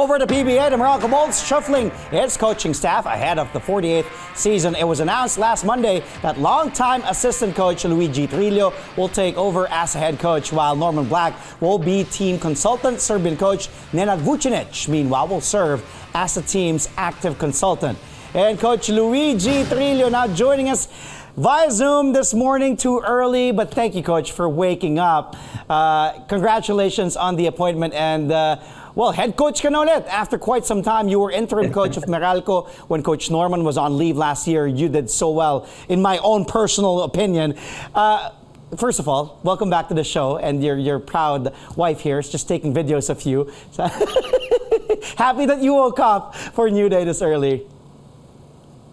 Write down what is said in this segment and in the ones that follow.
over to PBA the Meralco Bolts, shuffling its coaching staff ahead of the 48th season. It was announced last Monday that longtime assistant coach Luigi Trillo will take over as a head coach, while Norman Black will be team consultant. Serbian coach Nenad Vucinic, meanwhile, will serve as the team's active consultant. And Coach Luigi Trillo now joining us via Zoom this morning. Too early, but thank you, Coach, for waking up. Congratulations on the appointment, and well, head coach ka na ulit. After quite some time, you were interim coach of Meralco when Coach Norman was on leave last year. You did so well, in my own personal opinion. First of all, welcome back to the show, and your proud wife here is just taking videos of you. So happy that you woke up for a new day this early.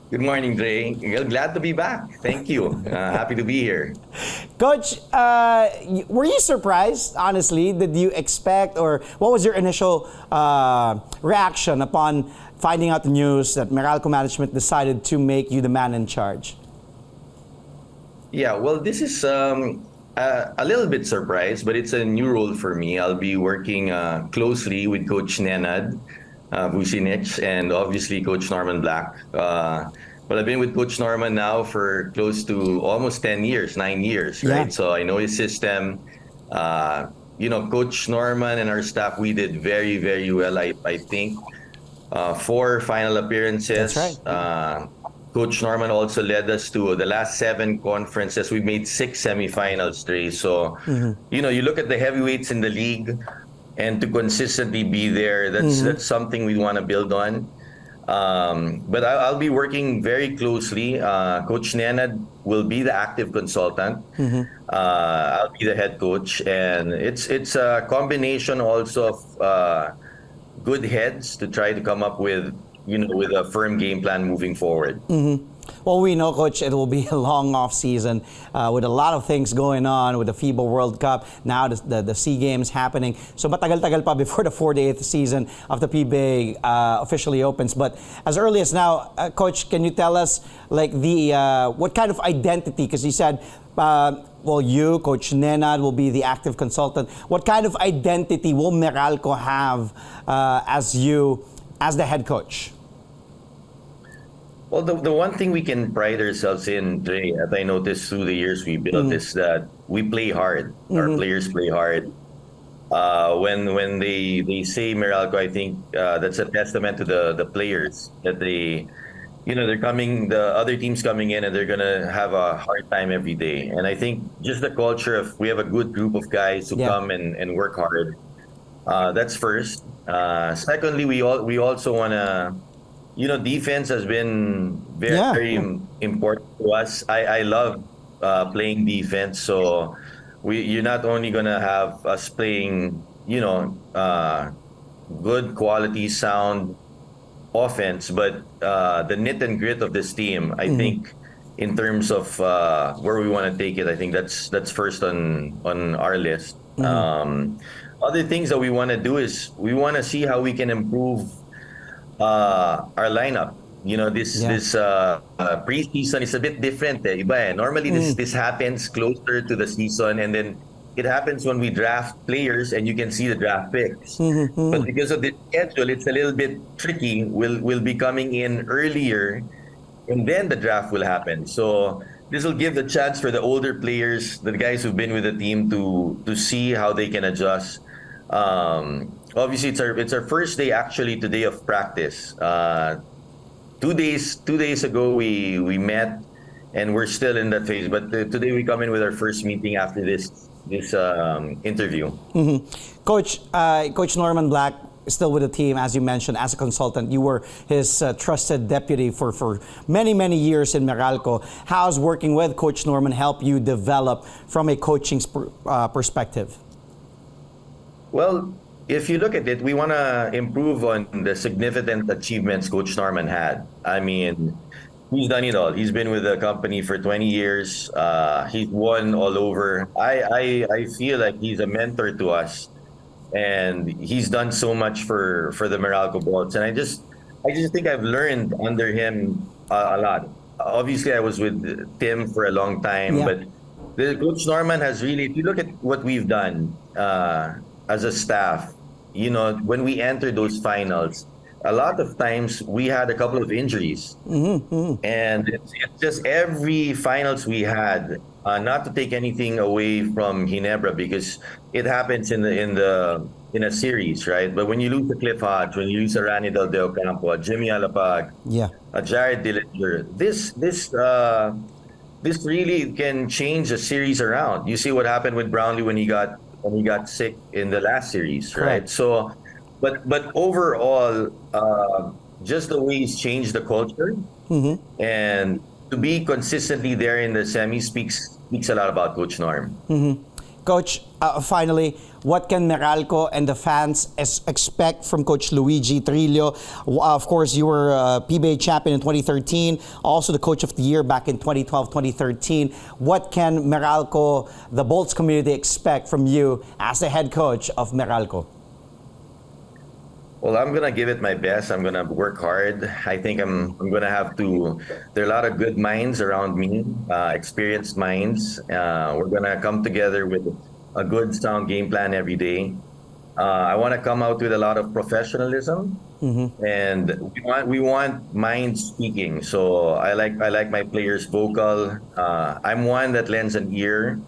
Good morning, Dre. Glad to be back. Thank you. Happy to be here. Coach, were you surprised, honestly? Did you expect, or what was your initial reaction upon finding out the news that Meralco management decided to make you the man in charge? Yeah, well, this is a little bit surprised, but it's a new role for me. I'll be working closely with Coach Nenad Vucinic and obviously Coach Norman Black. But I've been with Coach Norman now for close to almost 10 years, 9 years, right? Yeah. So I know his system. Coach Norman and our staff, we did very, very well, I think. 4 final appearances. That's right. Coach Norman also led us to the last 7 conferences. We made 6 semifinals, Dre. So, you look at the heavyweights in the league, and to consistently be there, that's something we want to build on. But I'll be working very closely. Coach Nenad will be the active consultant. I'll be the head coach, and it's a combination also of good heads to try to come up with a firm game plan moving forward. Well, we know, Coach, it will be a long off season with a lot of things going on with the FIBA World Cup, now the SEA Games happening. So matagal-tagal pa before the 48th season of the PBA officially opens. But as early as now, Coach, can you tell us what kind of identity? Because you said, you, Coach Nenad, will be the active consultant. What kind of identity will Meralco have as the head coach? Well, the one thing we can pride ourselves in, Dre, as I noticed through the years we built, is that we play hard. Our players play hard. When they say Meralco, I think that's a testament to the players, that they're coming, the other teams coming in, and they're gonna have a hard time every day. And I think just the culture of, we have a good group of guys who come and work hard. That's first. Secondly, we also wanna. Defense has been very important to us. I love playing defense. So you're not only going to have us playing, good quality, sound offense, but the knit and grit of this team, I think, in terms of where we want to take it, I think that's first on our list. Other things that we want to do is we want to see how we can improve our lineup. This preseason is a bit different. Iba eh. Normally this happens closer to the season, and then it happens when we draft players and you can see the draft picks. But because of the schedule, it's a little bit tricky. We'll be coming in earlier, and then the draft will happen. So this will give the chance for the older players, the guys who've been with the team, to see how they can adjust. Obviously, it's our first day, actually, today of practice. 2 days ago we met, and we're still in that phase. But today we come in with our first meeting after this interview. Coach Norman Black is still with the team, as you mentioned, as a consultant. You were his trusted deputy for many years in Meralco. How's working with Coach Norman help you develop from a coaching perspective? Well, if you look at it, we want to improve on the significant achievements Coach Norman had. I mean, he's done it all. He's been with the company for 20 years. He's won all over. I feel like he's a mentor to us, and he's done so much for the Meralco Bolts. And I just think I've learned under him a lot. Obviously, I was with Tim for a long time, but Coach Norman has really, if you look at what we've done as a staff, when we entered those finals, a lot of times we had a couple of injuries. And it's just every finals we had, not to take anything away from Ginebra because it happens in a series, right? But when you lose a Cliff Hodge, when you lose a Rani Del De Ocampo, a Jimmy Alapag, a Jared Dillinger, this really can change a series around. You see what happened with Brownlee when he got sick in the last series, right? Correct. So, but overall, just the way he's changed the culture, and to be consistently there in the semi speaks a lot about Coach Norm. Coach, finally, what can Meralco and the fans expect from Coach Luigi Trillo? Of course, you were PBA champion in 2013, also the Coach of the Year back in 2012, 2013. What can Meralco, the Bolts community, expect from you as the head coach of Meralco? Well, I'm gonna give it my best. I'm gonna work hard. I think I'm gonna have to. There are a lot of good minds around me, experienced minds. We're gonna come together with a good, sound game plan every day. I want to come out with a lot of professionalism, and we want minds speaking. So I like my players vocal. I'm one that lends an ear.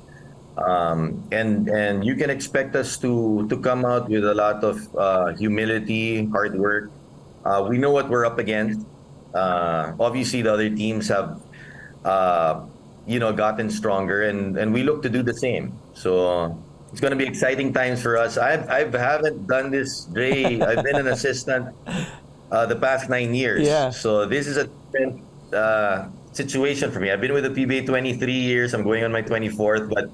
And you can expect us to come out with a lot of humility, hard work. We know what we're up against. Obviously, the other teams have, gotten stronger, and we look to do the same. So it's going to be exciting times for us. I haven't done this, Jay. I've been an assistant the past 9 years. Yeah. So this is a different situation for me. I've been with the PBA 23 years. I'm going on my 24th, but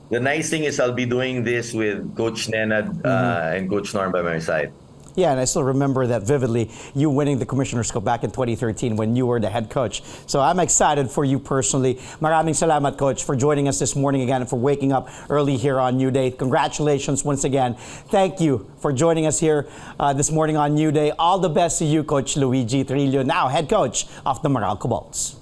the nice thing is I'll be doing this with Coach Nenad and Coach Norm by my side. Yeah, and I still remember that vividly, you winning the Commissioner's Cup back in 2013 when you were the head coach. So I'm excited for you personally. Maraming salamat, Coach, for joining us this morning again and for waking up early here on New Day. Congratulations once again. Thank you for joining us here this morning on New Day. All the best to you, Coach Luigi Trillo, now head coach of the Meralco Bolts.